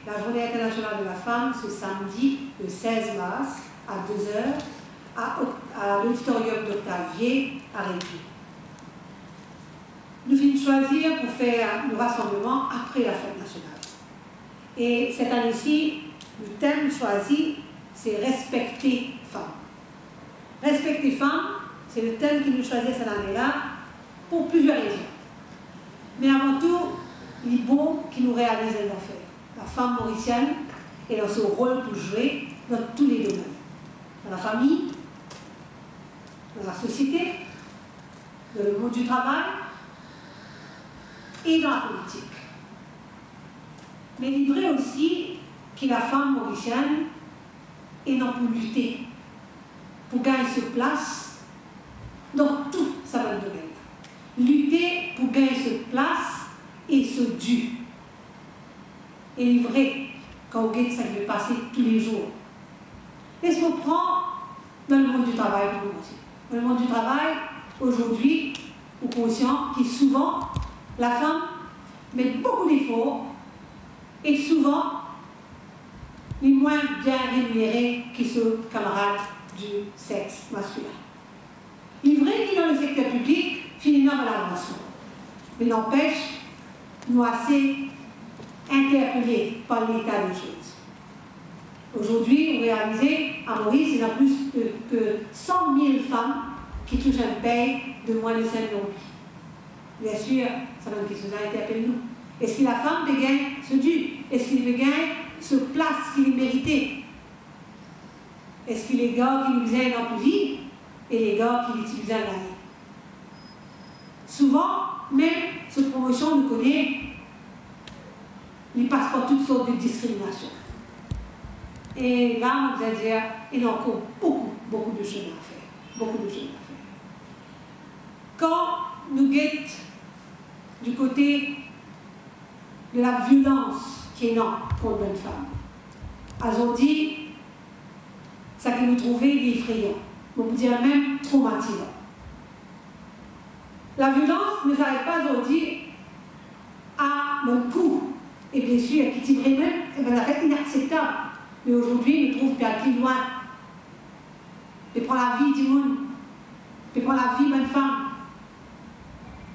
La Journée internationale de la femme ce samedi, le 16 mars, à 2 h, à l'auditorium d'Octavier, à Réduit. Nous finissons choisir pour faire le rassemblement après la fête nationale. Et cette année-ci, le thème choisi, c'est Respecter femmes. Respecter femmes, c'est le thème que nous choisissons cette année-là pour plusieurs raisons. Mais avant tout, il est bon qu'il nous réalise les affaires. La femme mauricienne, elle a ce rôle pour jouer dans tous les domaines. Dans la famille, dans la société, dans le monde du travail et dans la politique. Mais il est vrai aussi que la femme mauricienne est là pour lutter, pour gagner sa place dans tout sa domaine. Lutter pour gagner sa place et ce dû. Et il est vrai, quand on regarde ça qui veut passer tous les jours. Laisse-moi prendre dans le monde du travail pour commencer. Dans le monde du travail, aujourd'hui, on est conscient que souvent, la femme met beaucoup d'efforts et souvent, il est moins bien rémunéré que ses camarades du sexe masculin. Il est vrai que dans le secteur public, finalement, à l'avancement. Mais n'empêche, nous assez interpellés par l'état des choses. Aujourd'hui, on réalise à Maurice, il y a plus que 100 000 femmes qui touchent un paye de moins de 5 000 €. Bien sûr, ça va une question d'interpeller nous. Est-ce que la femme peut gagner ce dû? Est-ce qu'il peut gagner ce place qu'il méritait? Est-ce que les gars qui nous faisaient dans la vie et les gars qui l'utilisaient à l'année? Souvent, même cette promotion, nous connaît, il passe par toutes sortes de discriminations. Et là, on va dire, il y a encore beaucoup de chemin à faire. Beaucoup de chemin à faire. Quand nous guettons du côté de la violence qui est là contre une femme, aujourd'hui, ça que nous trouvons effrayant, on peut dire même traumatisant. La violence ne s'arrête pas aujourd'hui à mon coup, et bien sûr, qui est vraiment inacceptable. Mais aujourd'hui, nous trouvons bien plus loin. De prendre la vie du monde, de prendre la vie d'une femme.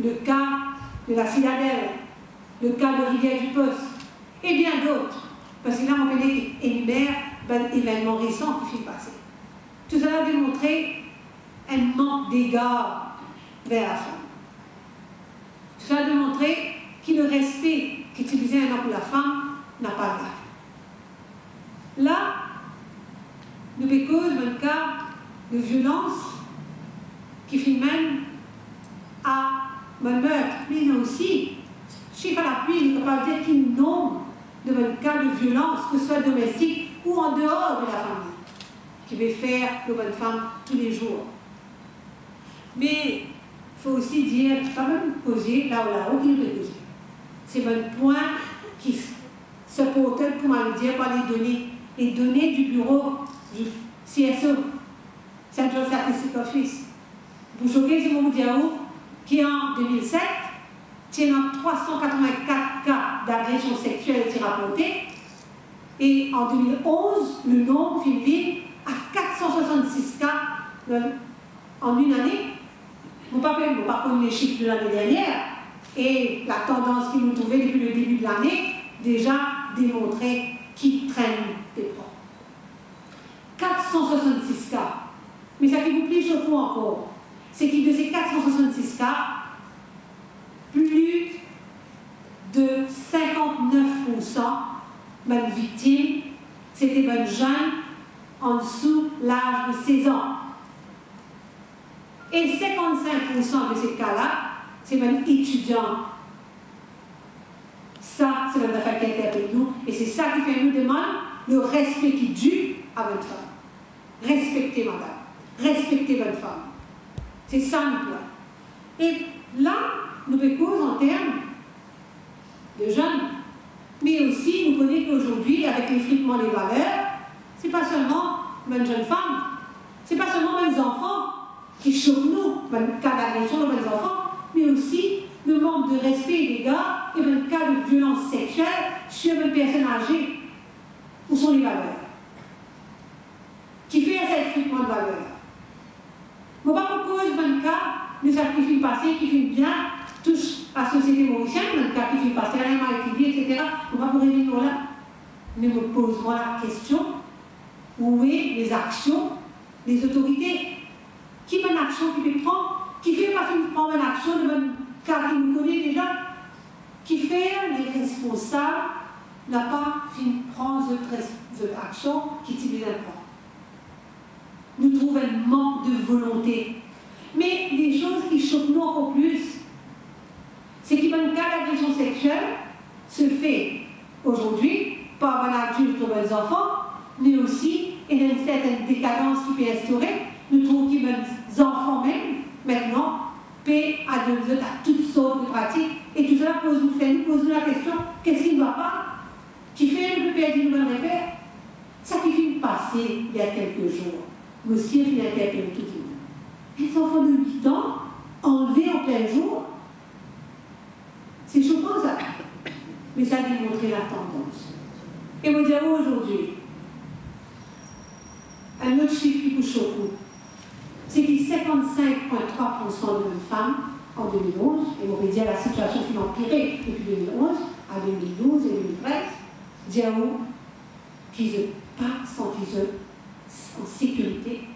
Le cas de la Citadelle, le cas de Rivière du Poste, et bien d'autres. Parce que là, on peut énumérer un événement récent qui s'est passé. Tout cela a démontré un manque d'égard vers la femme. Tout cela a démontré que le respect qu'utilisait un homme pour la femme n'a pas d'âge. Là, nous cause un cas de violence qui fait même à un meurtre, mais nous aussi, chiffre à l'appui, nous ne pouvons pas dire qu'il nombre de cas de violence, que ce soit domestique ou en dehors de la famille, qui va faire de bonnes femmes tous les jours. Mais il faut aussi dire, quand même poser là ou là-haut, qu'il peut poser. C'est un point qui se porte, comment le dire, par les données du bureau du CSO, Central Statistic Office. Vous choquez, c'est mon diao, qui en 2007, tient 384 cas d'agression sexuelle qui rapportés, et en 2011, le nombre féminin à 466 cas en une année. Vous ne pouvez pas connaître les chiffres de l'année dernière, et la tendance que nous trouvons depuis le début de l'année déjà démontrait qui traîne des proies. 466 cas. Mais ça qui vous plie surtout encore, c'est que de ces 466 cas, plus de 59% de victimes, c'était des jeunes en dessous de l'âge de 16 ans. Et 55% de ces cas-là, c'est même étudiants. Ça, c'est notre affaire qui interpelle nous. Et c'est ça qui fait nous demander le respect qui est dû à votre femme. Respectez madame. Respectez votre femme. C'est ça le point. Et là, nous cause en termes de jeunes. Mais aussi, nous connaissons qu'aujourd'hui, avec l'effritement des valeurs, ce n'est pas seulement une jeune femme, ce n'est pas seulement les enfants qui choquent nous, le cas d'agression de mes enfants, mais aussi le manque de respect des gars et le cas de violence sexuelle sur une personne âgée, où sont les valeurs? Qui fait un sacrifice de valeurs? Je ne propose un cas de sacrifice passé qui fait bien touche à la société mauricienne, un cas qui fait passer à la etc. On va pour revenir là. Mais me poserons la question, où est les actions des autorités? Qui fait une action qui peut prendre? Qui fait pas prendre une action de même cas qui nous connaît déjà? Qui fait les responsables n'a pas fini de prendre cette action qui tire les prendre. Nous trouvons un manque de volonté. Mais les choses qui choquent nous encore plus, c'est qu'il y a un cas d'agression sexuelle se fait aujourd'hui par un adulte ou des enfants, mais aussi il y a une certaine décadence qui peut instaurer. Nous trouvons qu'il y a des enfants même, maintenant, paient à toutes sortes de pratiques. Et tout cela pose-nous la question, qu'est-ce qui ne va pas? Qui fait le père du nouvel repère? Ça qui finit de passer il y a quelques jours. Monsieur finit d'interpeller tout le monde. Les enfants de 8 ans, enlevés en plein jour, c'est choquant ça. Mais ça a démontré la tendance. Et vous dire aujourd'hui, un autre chiffre qui vous choque, c'est qu'il y a 55,3% de jeunes femmes en 2011, et on peut dire la situation fut empirée depuis 2011 à 2012 et 2013, dire qu'ils n'ont pas senti en sécurité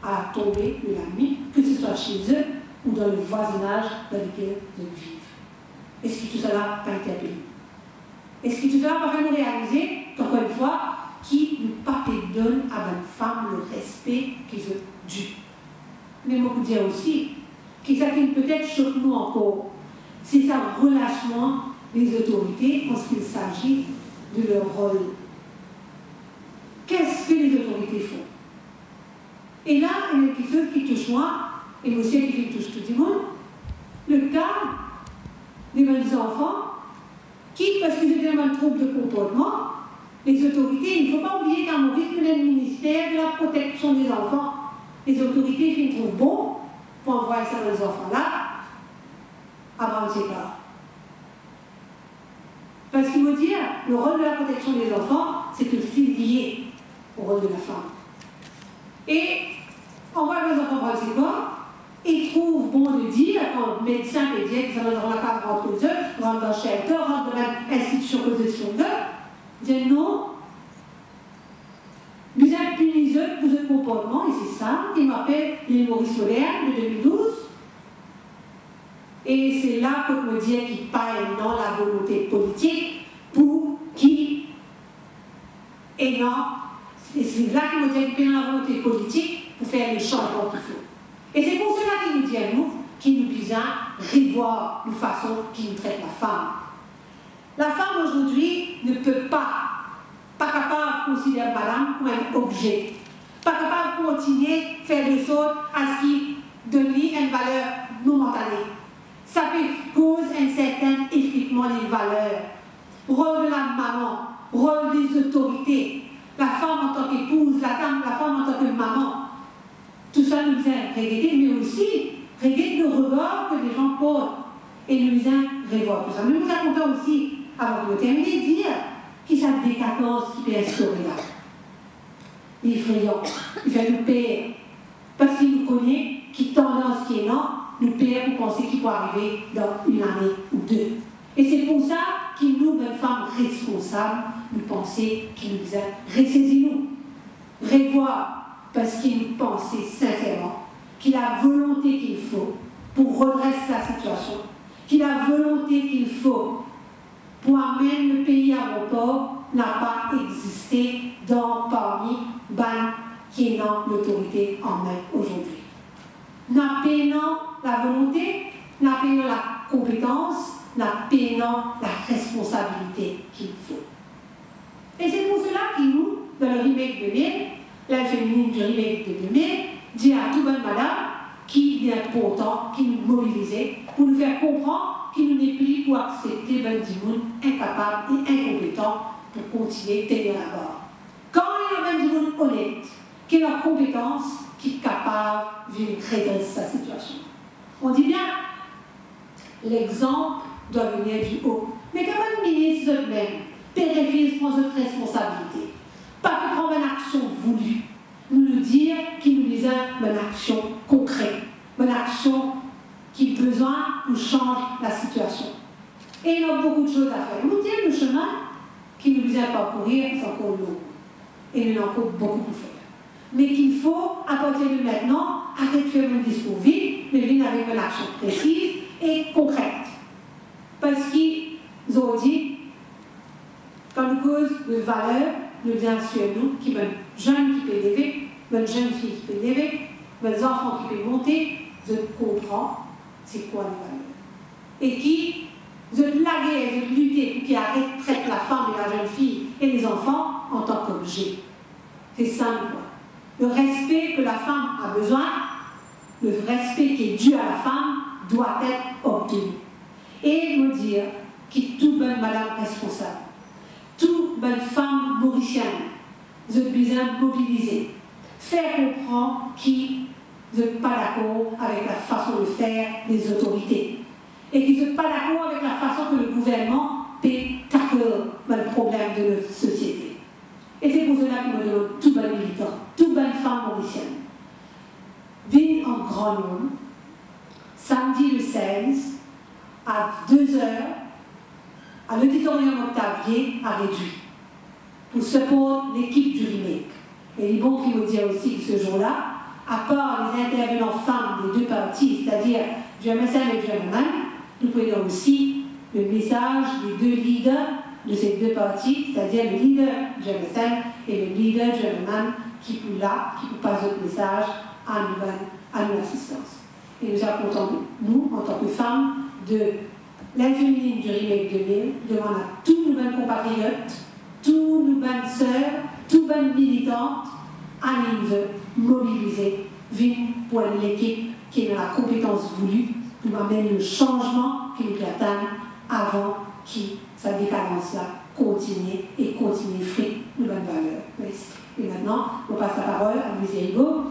à tomber de la nuit, que ce soit chez eux ou dans le voisinage dans lequel ils vivent. Est-ce que tout cela n'a pas été appelé? Est-ce que tout cela n'a pas fait nous réaliser qu'encore une fois, qui ne pas donne à une femme le respect qu'ils ont dû? Mais on peut dire aussi que ça qui peut-être choque nous encore, c'est ça relâchement des autorités en ce qu'il s'agit de leur rôle. Qu'est-ce que les autorités font? Et là, il y a quelque chose qui touche moi, et aussi qui touche tout le monde, le cas des enfants qui, parce qu'ils étaient dans un trouble de comportement, les autorités, il ne faut pas oublier qu'à Maurice, il y a le ministère de la protection des enfants. Les autorités qui trouvent bon pour envoyer ça aux enfants-là à prendre ces cas. Parce qu'il veut dire, le rôle de la protection des enfants, c'est que c'est lié au rôle de la femme. Et on voit les enfants prendre ces cas, ils trouvent bon de dire, quand le médecin peut dire qu'ils sont dans la cave, rentre aux eux, rentre dans le shelter, rentre dans l'institution position d'eux, disent non, nous avons puni eux pour ce comportement, et c'est ça, qui m'appelle les Maurice moderne de 2012. Et c'est là que me dit qu'il parle dans la volonté politique pour qui et non. Et c'est là qu'il me dit qu'il parle dans la volonté politique pour faire les changements qu'il faut. Et c'est pour cela qu'il nous dit à nous, qu'il nous besoin revoir la façon qu'il nous traite la femme. La femme aujourd'hui ne peut pas capable de considérer madame comme un objet, pas capable de continuer à faire des choses à ce qui donne une valeur momentanée. Ça peut cause un certain effritement des valeurs. Rôle de la maman, rôle des autorités, la femme en tant qu'épouse, la femme en tant que maman. Tout ça nous vient regretter, mais aussi regretter le regard que les gens portent et nous vient revoir tout ça. Mais nous avons aussi, avant de terminer, de dire qu'il y a une décadence qui peut instaurer là. Il est effrayant, il fait nous père, parce qu'il nous connaît, qui tendance qui est non, nous père pour penser qu'il peut arriver dans une année ou deux. Et c'est pour ça qu'il nous, une femme responsable, nous penser qu'il nous a ressaisi nous, revoir, parce qu'il nous pensait sincèrement qu'il a la volonté qu'il faut pour redresser la situation, qu'il a la volonté qu'il faut pour amener le pays à bon port, n'a pas existé parmi ban qui est dans l'autorité en main aujourd'hui. N'a pas la volonté, n'a pas la compétence, n'a pas la responsabilité qu'il faut. Et c'est pour cela qu'il nous, dans le remake de 2000, la féminine du remake de 2000, dit à tout bonne madame qui est important, qui nous mobilisait, pour nous faire comprendre qu'il n'est plus pour accepter ben du monde incapable et incompétent pour continuer à tenir la barre. Quand il y a ben du monde honnête, qui a la compétence, qui est capable de redresser sa situation. On dit bien, l'exemple doit venir du haut. Mais quand même, ministre eux-mêmes, Périphérique prend notre responsabilité. Pas que prendre une action voulue, nous dire qu'il nous disait une action concrète, une action qui a besoin pour changer la situation. Et il y a beaucoup de choses à faire. Nous disons le chemin qui nous vient parcourir, c'est encore long. Et il y en a encore beaucoup pour faire. Mais qu'il faut, à partir de maintenant, arrêter de faire un discours vide, mais venir avec une action précise et concrète. Parce qu'ils ont dit, quand nous cause de valeur, nous disons sur nous, qui veulent jeunes qui peuvent élever, veulent jeunes filles qui peuvent élever, veulent enfants qui peuvent monter, je comprends c'est quoi les valeurs. Et qui, je laguer, je lutter pour qu'ils arrêtent de traiter la femme et la jeune fille et les enfants en tant qu'objet. C'est ça le point. Le respect que la femme a besoin, le respect qui est dû à la femme, doit être obtenu. Et me dire que toute bonne madame responsable, toute bonne femme mauricienne, je besoin mobiliser, faire comprendre qui ne sont pas d'accord avec la façon de faire des autorités et qui ne sont pas d'accord avec la façon que le gouvernement peut tackler le problème de notre société. Et c'est pour cela que nous demandons tout bon militant, toute bonne femme mauricienne. Vigne en grand nombre, samedi le 16, à 2h, à l'auditorium Octavier à Réduit, pour supporter l'équipe du remake. Et il est bon qu'il me dise aussi que ce jour-là, à part les intervenants femmes des deux partis, c'est-à-dire Germain et Germain, nous prenons aussi le message des deux leaders de ces deux partis, c'est-à-dire le leader Germain et le leader Germain, qui pour là, qui pour passer notre message à nous assistance. Et nous apportons, nous, en tant que femmes, de l'inféminine du remake 2000, demande à tous nos bonnes compatriotes, tous nos bonnes sœurs, toutes bonnes militantes, à nous mobiliser, vite pour l'équipe qui a la compétence voulue pour amener le changement qui nous attend avant que sa décadence-là continue et continue fric de bonnes valeurs. Merci. Et maintenant, on passe la parole à Louise Hérigaud.